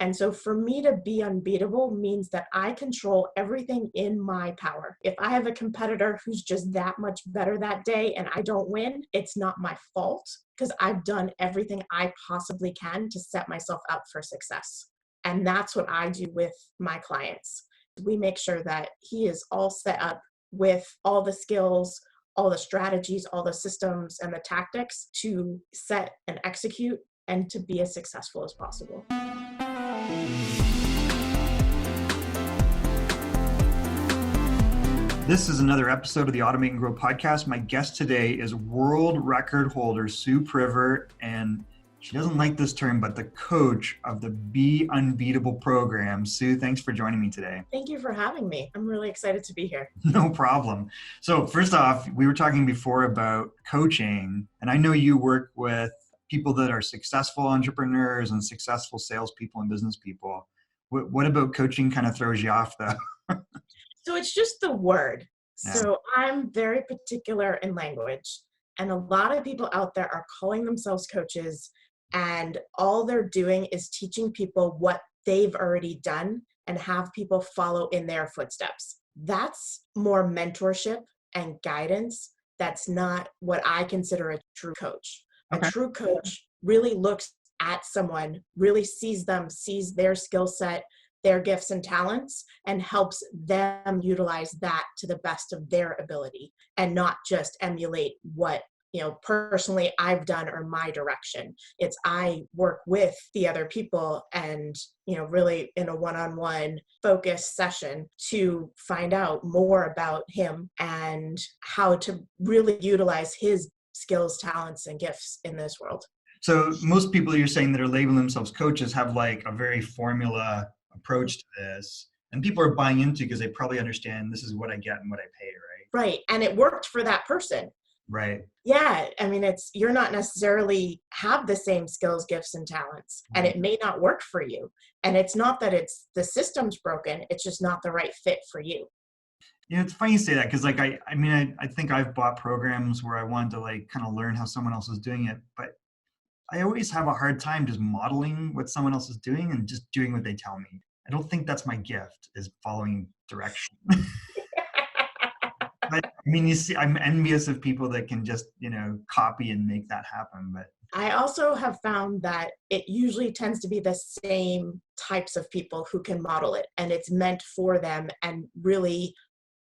And so for me to be unbeatable means that I control everything in my power. If I have a competitor who's just that much better that day and I don't win, it's not my fault because I've done everything I possibly can to set myself up for success. And that's what I do with my clients. We make sure that he is all set up with all the skills, all the strategies, all the systems and the tactics to set and execute and to be as successful as possible. This is another episode of the Automate and Grow podcast. My guest today is world record holder Sue Priver, and she doesn't like this term, but the coach of the Be Unbeatable program. Sue, thanks for joining me today. Thank you for having me. I'm really excited to be here. No problem. So first off, we were talking before about coaching, and I know you work with people that are successful entrepreneurs and successful salespeople and business people. What about coaching kind of throws you off though? So it's just the word. Yeah. So I'm very particular in language, and a lot of people out there are calling themselves coaches, and all they're doing is teaching people what they've already done and have people follow in their footsteps. That's more mentorship and guidance. That's not what I consider a true coach. Okay. A true coach really looks at someone, really sees them, sees their skill set, their gifts and talents, and helps them utilize that to the best of their ability and not just emulate what, personally I've done or my direction. It's I work with the other people and, really in a one-on-one focus session to find out more about him and how to really utilize his skills, talents, and gifts in this world. So most people you're saying that are labeling themselves coaches have like a very formula approach to this, and people are buying into because they probably understand this is what I get and what I pay, right? Right. And it worked for that person. Right. Yeah. I mean, you're not necessarily have the same skills, gifts, and talents, and it may not work for you. And it's not that it's the system's broken. It's just not the right fit for you. Yeah, it's funny you say that because like I think I've bought programs where I wanted to like kind of learn how someone else is doing it, but I always have a hard time just modeling what someone else is doing and just doing what they tell me. I don't think that's my gift, is following direction. But I mean, you see, I'm envious of people that can just, copy and make that happen. But I also have found that it usually tends to be the same types of people who can model it, and it's meant for them and really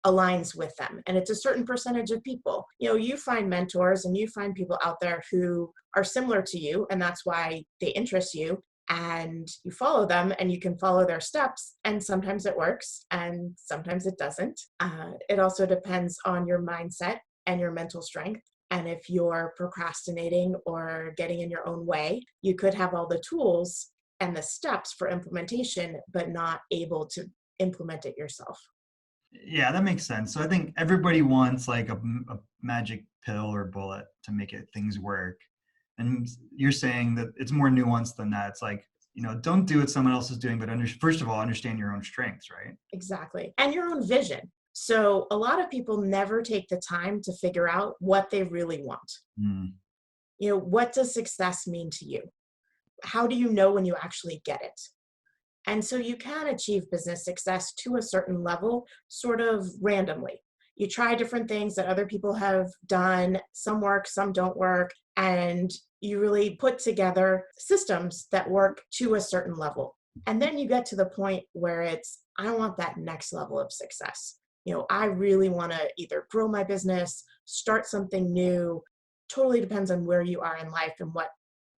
aligns with them. And it's a certain percentage of people. You find mentors and you find people out there who are similar to you, and that's why they interest you, and you follow them and you can follow their steps, and sometimes it works and sometimes it doesn't. It also depends on your mindset and your mental strength. And if you're procrastinating or getting in your own way, you could have all the tools and the steps for implementation, but not able to implement it yourself. yeah, that makes sense. So I think everybody wants like a magic pill or bullet to make things work. And you're saying that it's more nuanced than that. It's like, don't do what someone else is doing, but first of all, understand your own strengths, right? Exactly. And your own vision. So a lot of people never take the time to figure out what they really want. Mm. What does success mean to you? How do you know when you actually get it? And so you can achieve business success to a certain level, sort of randomly. You try different things that other people have done. Some work, some don't work. And you really put together systems that work to a certain level. And then you get to the point where I want that next level of success. I really want to either grow my business, start something new. Totally depends on where you are in life and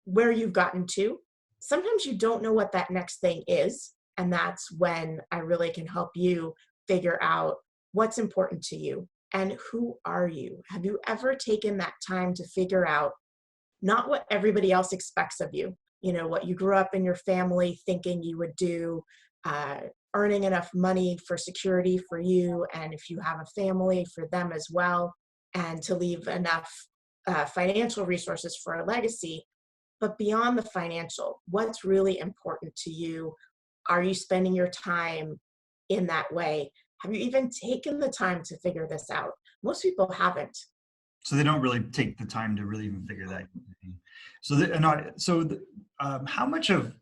where you've gotten to. Sometimes you don't know what that next thing is. And that's when I really can help you figure out what's important to you and who are you? Have you ever taken that time to figure out not what everybody else expects of you, what you grew up in your family thinking you would do, earning enough money for security for you, and if you have a family, for them as well, and to leave enough financial resources for a legacy. But beyond the financial, what's really important to you? Are you spending your time in that way? Have you even taken the time to figure this out? Most people haven't. So they don't really take the time to really even figure that. So, how much of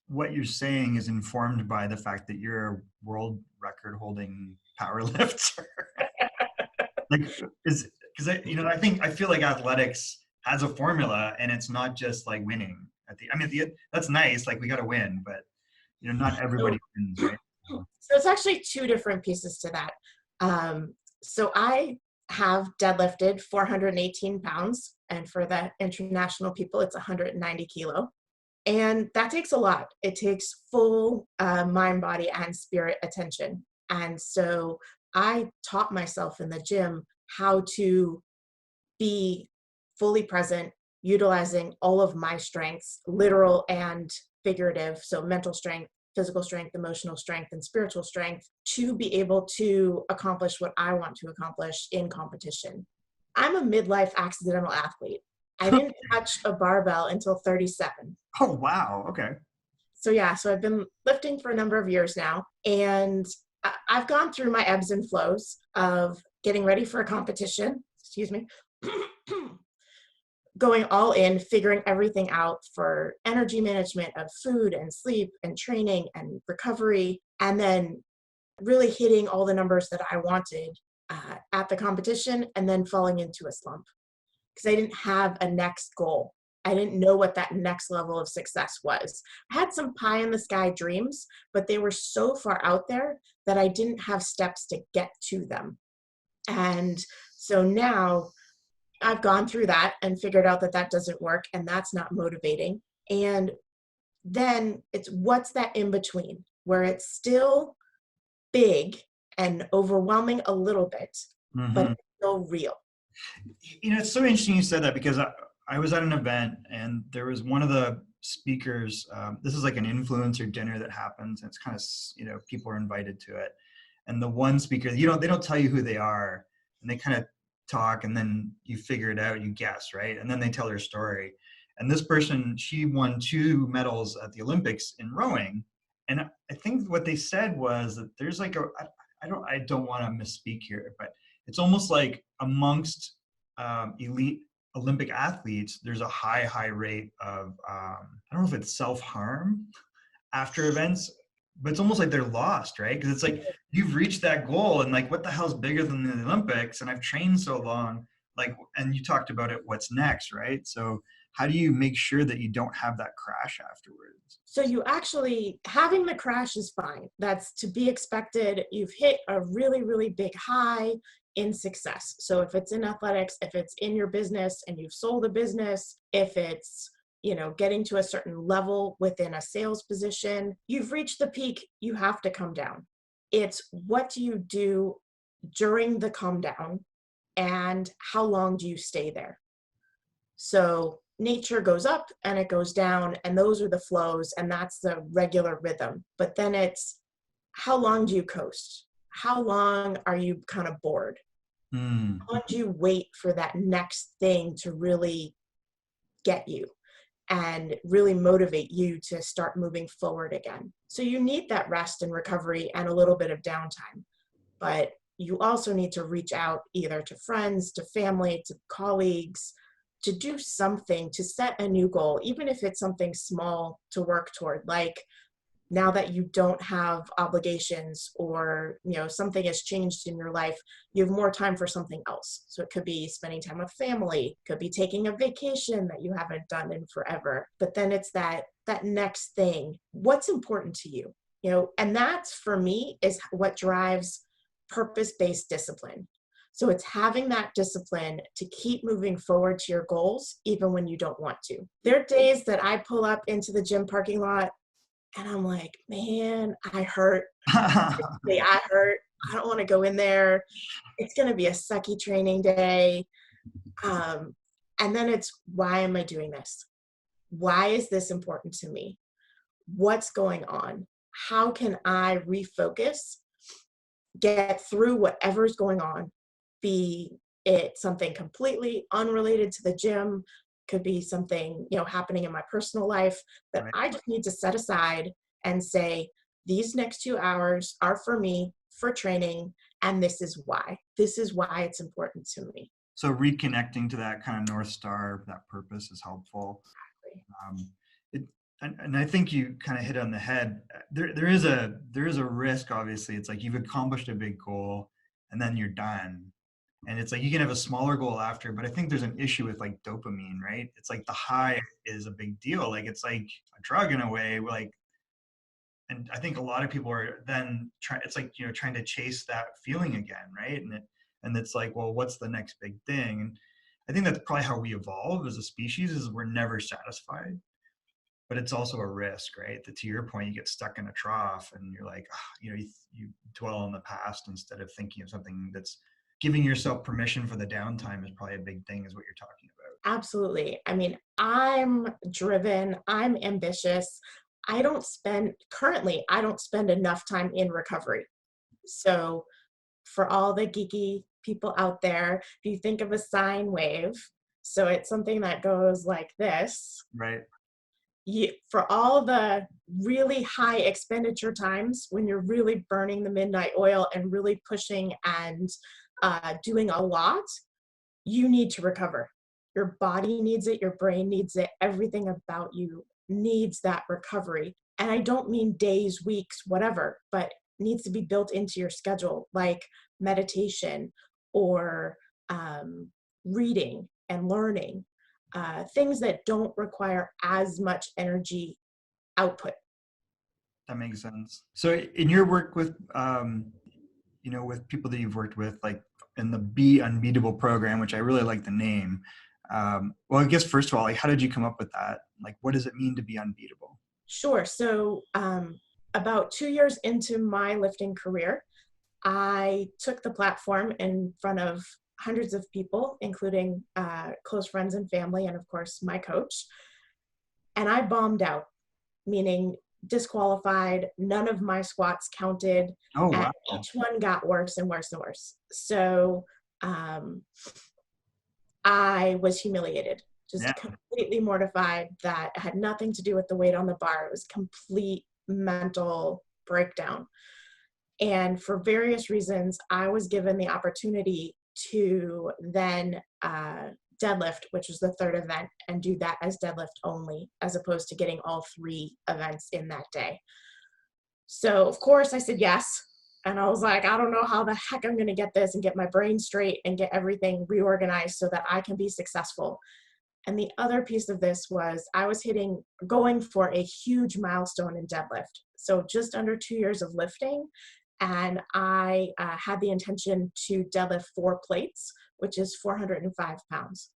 what you're saying is informed by the fact that you're a world record holding power lifter. Like, is because I think I feel like athletics has a formula, and it's not just like winning at the. I mean, that's nice. Like we got to win, but not everybody So, wins, right? So, so it's actually two different pieces to that. So I have deadlifted 418 pounds, and for the international people, it's 190 kilo. And that takes a lot. It takes full mind, body, and spirit attention. And so I taught myself in the gym how to be fully present, utilizing all of my strengths, literal and figurative. So, mental strength, physical strength, emotional strength, and spiritual strength to be able to accomplish what I want to accomplish in competition. I'm a midlife accidental athlete. I didn't touch a barbell until 37. oh wow, okay. So yeah, so I've been lifting for a number of years now, and I've gone through my ebbs and flows of getting ready for a competition, excuse me, going all in, figuring everything out for energy management of food and sleep and training and recovery, and then really hitting all the numbers that I wanted at the competition, and then falling into a slump because I didn't have a next goal. I didn't know what that next level of success was. I had some pie in the sky dreams, but they were so far out there that I didn't have steps to get to them. And so now I've gone through that and figured out that that doesn't work and that's not motivating. And then it's what's that in between where it's still big and overwhelming a little bit, but Hmm. it's still real. It's so interesting you said that because I was at an event and there was one of the speakers. This is like an influencer dinner that happens. And it's kind of, people are invited to it. And the one speaker, they don't tell you who they are, and they kind of talk, and then you figure it out, you guess, right? And then they tell their story. And this person, she won 2 medals at the Olympics in rowing. And I think what they said was that there's like I don't want to misspeak here, but it's almost like amongst elite Olympic athletes, there's a high rate of I don't know if it's self-harm after events, but it's almost like they're lost, right? Because it's like you've reached that goal, and like, what the hell's bigger than the Olympics? And I've trained so long, like, and you talked about it. What's next, right? So how do you make sure that you don't have that crash afterwards? So you actually, having the crash is fine. That's to be expected. You've hit a really, really big high in success. So if it's in athletics, if it's in your business and you've sold a business, if it's, getting to a certain level within a sales position, you've reached the peak, you have to come down. It's what do you do during the come down and how long do you stay there? So nature goes up and it goes down, and those are the flows, and that's the regular rhythm. But then it's how long do you coast? How long are you kind of bored? Mm. How long do you wait for that next thing to really get you and really motivate you to start moving forward again? So you need that rest and recovery and a little bit of downtime. But you also need to reach out either to friends, to family, to colleagues, to do something to set a new goal, even if it's something small to work toward. Like now that you don't have obligations or something has changed in your life, you have more time for something else. So it could be spending time with family, could be taking a vacation that you haven't done in forever. But then it's that next thing. What's important to you? And that's for me is what drives purpose-based discipline. So it's having that discipline to keep moving forward to your goals, even when you don't want to. There are days that I pull up into the gym parking lot and I'm like, man, I hurt. I hurt. I don't want to go in there. It's going to be a sucky training day. And then it's, why am I doing this? Why is this important to me? What's going on? How can I refocus, get through whatever's going on, be it something completely unrelated to the gym, could be something happening in my personal life that Right. I just need to set aside and say, these next 2 hours are for me, for training, and this is why it's important to me. So reconnecting to that kind of North Star, that purpose is helpful. Um, it, And I think you kind of hit on the head. There is a risk, obviously. It's like you've accomplished a big goal and then you're done. And it's like you can have a smaller goal after, but I think there's an issue with like dopamine, right? It's like the high is a big deal. Like it's like a drug in a way, like, and I think a lot of people are then trying, it's like, trying to chase that feeling again, right? And it's like, well, what's the next big thing? And I think that's probably how we evolve as a species, is we're never satisfied. But it's also a risk, right? That to your point, you get stuck in a trough and you're like, you dwell on the past instead of thinking of something that's giving yourself permission for the downtime is probably a big thing, is what you're talking about. Absolutely. I mean, I'm driven, I'm ambitious. I don't spend enough time in recovery. So, for all the geeky people out there, if you think of a sine wave, so it's something that goes like this. Right. For all the really high expenditure times when you're really burning the midnight oil and really pushing and doing a lot, you need to recover. Your body needs it, your brain needs it, everything about you needs that recovery. And I don't mean days, weeks, whatever, but needs to be built into your schedule, like meditation or um, reading and learning, things that don't require as much energy output. That makes sense. So in your work with, with people that you've worked with, like in the Be Unbeatable program, which I really like the name. Well, I guess first of all, like, how did you come up with that? Like, what does it mean to be unbeatable? Sure. So, about 2 years into my lifting career, I took the platform in front of hundreds of people, including close friends and family, and of course, my coach. And I bombed out, meaning disqualified. None of my squats counted, Oh, and wow. each one got worse and worse and worse. So um, I was humiliated, Yeah. just completely mortified. That had nothing to do with the weight on the bar. It was complete mental breakdown. And for various reasons, I was given the opportunity to then deadlift, which was the third event, and do that as deadlift only, as opposed to getting all three events in that day. So, of course, I said yes. And I was like, I don't know how the heck I'm going to get this and get my brain straight and get everything reorganized so that I can be successful. And the other piece of this was I was going for a huge milestone in deadlift. So just under 2 years of lifting. And I had the intention to deadlift 4 plates, which is 405 pounds.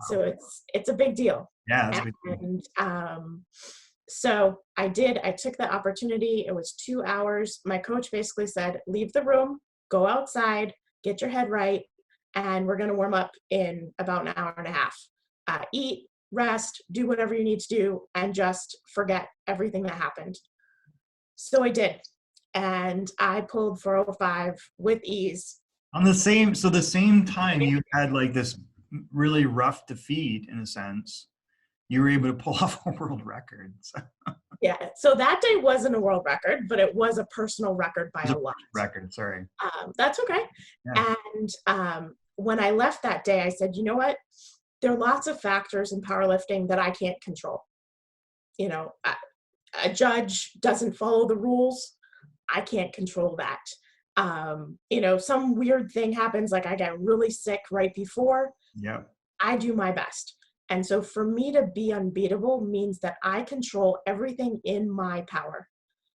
So Wow. it's a big deal. Yeah, that's a big deal. And so I did. I took the opportunity. It was 2 hours. My coach basically said, leave the room, go outside, get your head right, and we're going to warm up in about an hour and a half. Eat, rest, do whatever you need to do, and just forget everything that happened. So I did. And I pulled 405 with ease. On the same time you had like this really rough defeat, in a sense, you were able to pull off a world record. So it Yeah. So that day wasn't a world record, but it was a personal record by was a a lot. record, sorry. That's okay. Yeah. And when I left that day, I said, you know what? There are lots of factors in powerlifting that I can't control. You know, a judge doesn't follow the rules. I can't control that. Some weird thing happens, like I get really sick right before. Yeah. I do my best. And so for me to be unbeatable means that I control everything in my power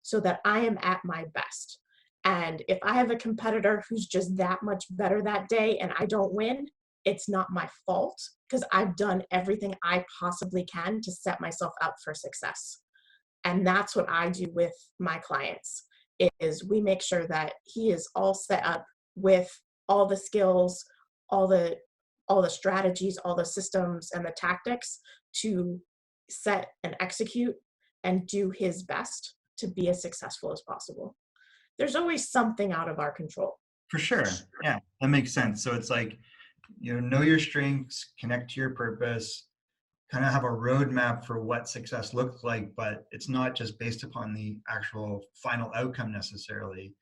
so that I am at my best. And if I have a competitor who's just that much better that day and I don't win, it's not my fault because I've done everything I possibly can to set myself up for success. And that's what I do with my clients is we make sure that he is all set up with all the skills, all the strategies, all the systems and the tactics to set and execute and do his best to be as successful as possible. There's always something out of our control. For sure. Yeah, that makes sense. So it's like, know your strengths, connect to your purpose, kind of have a roadmap for what success looks like, but it's not just based upon the actual final outcome necessarily.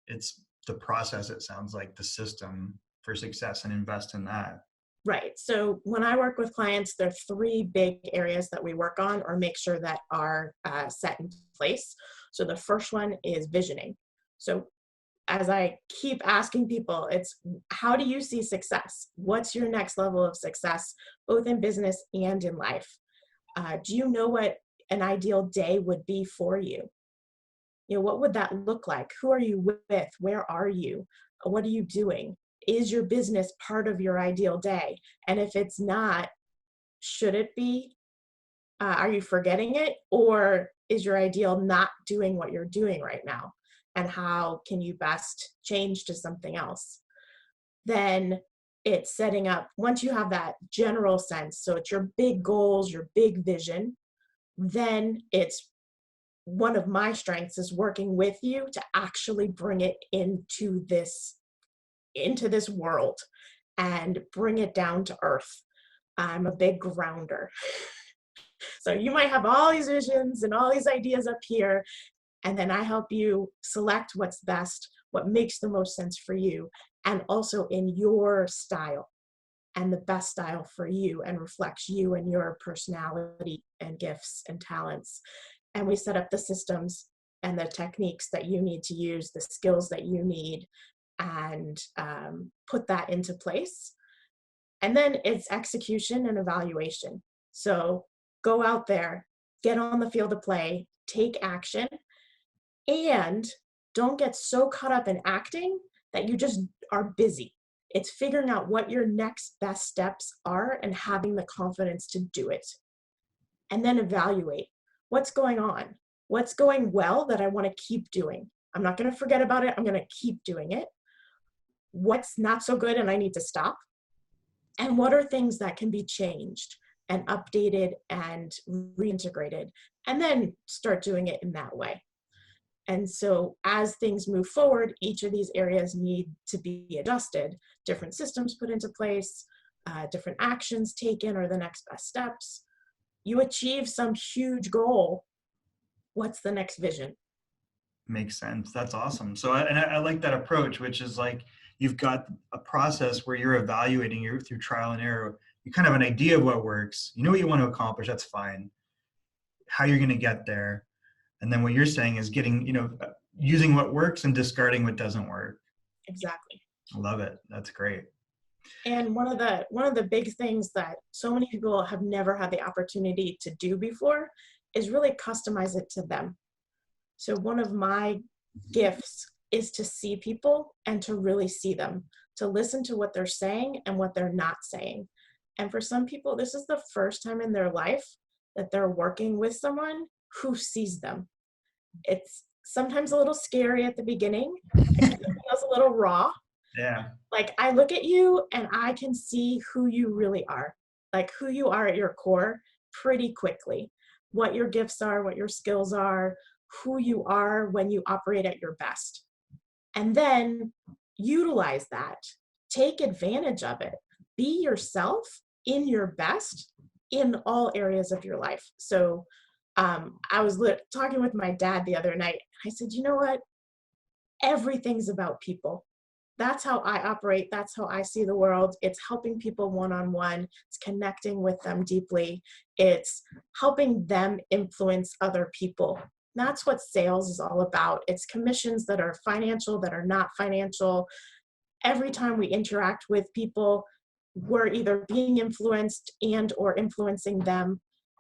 It's the process, it sounds like, the system for success, and invest in that. Right. So when I work with clients, there are three big areas that we work on or make sure that are set in place. So the first one is visioning. So as I keep asking people, it's how do you see success? What's your next level of success, both in business and in life? Do you know what an ideal day would be for you? You know, what would that look like? Who are you with? Where are you? What are you doing? Is your business part of your ideal day? And if it's not, should it be? Are you forgetting it? Or is your ideal not doing what you're doing right now? And how can you best change to something else? Then it's setting up, once you have that general sense, so it's your big goals, your big vision, then it's one of my strengths is working with you to actually bring it into this world and bring it down to earth. I'm a big grounder. So you might have all these visions and all these ideas up here, and then I help you select what's best, what makes the most sense for you, and also in your style and the best style for you and reflects you and your personality and gifts and talents. And we set up the systems and the techniques that you need to use, the skills that you need, and put that into place. And then it's execution and evaluation. So go out there, get on the field of play, take action, and don't get so caught up in acting that you just are busy. It's figuring out what your next best steps are and having the confidence to do it. And then evaluate what's going on, what's going well that I want to keep doing. I'm not going to forget about it. I'm going to keep doing it. What's not so good and I need to stop. And what are things that can be changed and updated and reintegrated, and then start doing it in that way. And so as things move forward, each of these areas need to be adjusted, different systems put into place, different actions taken or the next best steps. You achieve some huge goal. What's the next vision? Makes sense. That's awesome. So, I like that approach, which is like you've got a process where you're evaluating you through trial and error. You kind of have an idea of what works. You know what you want to accomplish. That's fine. How you're going to get there, and then what you're saying is getting, using what works and discarding what doesn't work. Exactly. I love it. That's great. And one of the big things that so many people have never had the opportunity to do before is really customize it to them. So one of my gifts is to see people and to really see them, to listen to what they're saying and what they're not saying. And for some people, this is the first time in their life that they're working with someone who sees them. It's sometimes a little scary at the beginning. It feels a little raw. Yeah. Like I look at you and I can see who you really are, like who you are at your core pretty quickly, what your gifts are, what your skills are, who you are when you operate at your best. And then utilize that, take advantage of it, be yourself in your best in all areas of your life. So I was talking with my dad the other night. I said, you know what? Everything's about people. That's how I operate. That's how I see the world. It's helping people one-on-one. It's connecting with them deeply. It's helping them influence other people. That's what sales is all about. It's commissions that are financial, that are not financial. Every time we interact with people, we're either being influenced and or influencing them.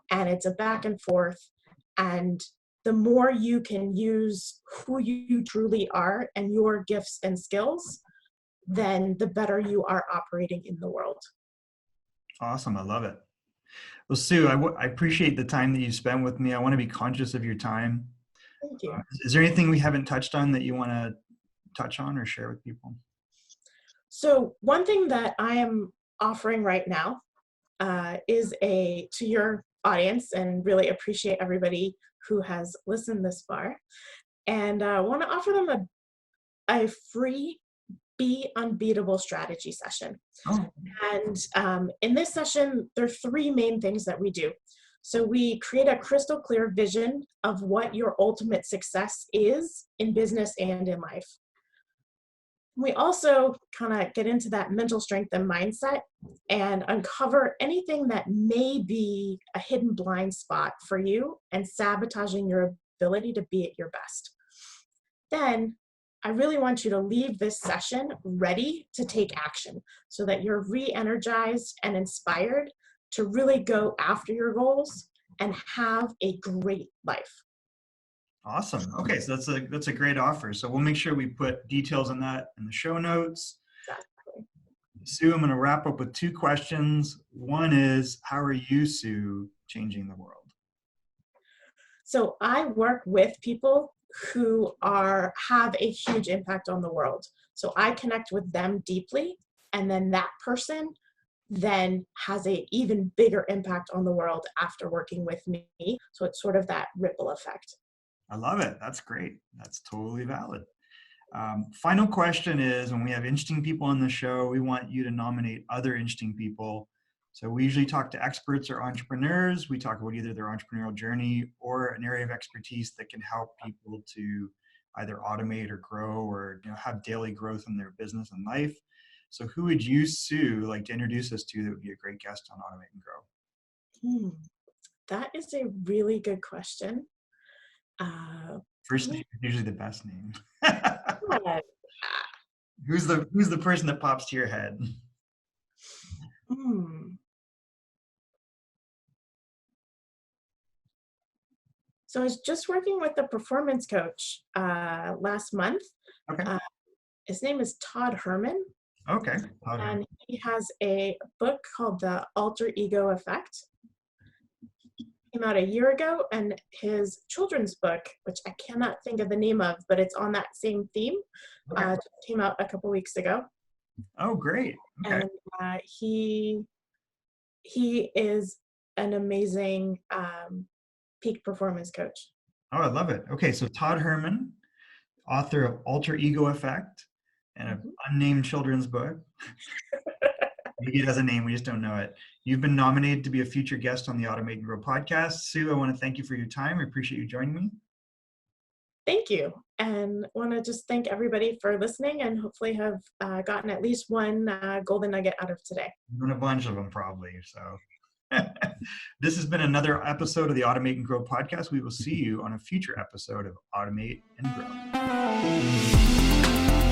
And it's a back and forth. And the more you can use who you truly are and your gifts and skills, then the better you are operating in the world. Awesome. I love it. Well, Sue, I appreciate the time that you spent with me. I want to be conscious of your time. Thank you. Is there anything we haven't touched on that you want to touch on or share with people? So one thing that I am offering right now is to your audience, and really appreciate everybody who has listened this far. And I want to offer them a free Be Unbeatable strategy session. Oh. And in this session, there are three main things that we do. So we create a crystal clear vision of what your ultimate success is in business and in life. We also kind of get into that mental strength and mindset and uncover anything that may be a hidden blind spot for you and sabotaging your ability to be at your best. Then I really want you to leave this session ready to take action so that you're re-energized and inspired to really go after your goals and have a great life. Awesome. Okay, so that's a great offer. So we'll make sure we put details on that in the show notes. Exactly. Sue, I'm going to wrap up with two questions. One is, how are you, Sue, changing the world? So I work with people who have a huge impact on the world. So I connect with them deeply, and then that person then has a even bigger impact on the world after working with me. So it's sort of that ripple effect. I love it. That's great. That's totally valid. Final question is, when we have interesting people on the show, we want you to nominate other interesting people. So we usually talk to experts or entrepreneurs. We talk about either their entrepreneurial journey or an area of expertise that can help people to either automate or grow or have daily growth in their business and life. So who would you, Sue, like to introduce us to that would be a great guest on Automate and Grow? That is a really good question. First name is usually the best name. Yeah. Who's the person that pops to your head? So I was just working with a performance coach last month. Okay. His name is Todd Herman. Okay. And he has a book called The Alter Ego Effect. Came out a year ago, and his children's book, which I cannot think of the name of, but it's on that same theme, came out a couple weeks ago. Oh, great. Okay. And he is an amazing peak performance coach. Oh, I love it. Okay, so Todd Herman, author of Alter Ego Effect and an unnamed children's book. Maybe it has a name, we just don't know it. You've been nominated to be a future guest on the Automate and Grow podcast. Sue, I want to thank you for your time. I appreciate you joining me. Thank you. And want to just thank everybody for listening and hopefully have gotten at least one golden nugget out of today. And a bunch of them probably, so. This has been another episode of the Automate and Grow podcast. We will see you on a future episode of Automate and Grow.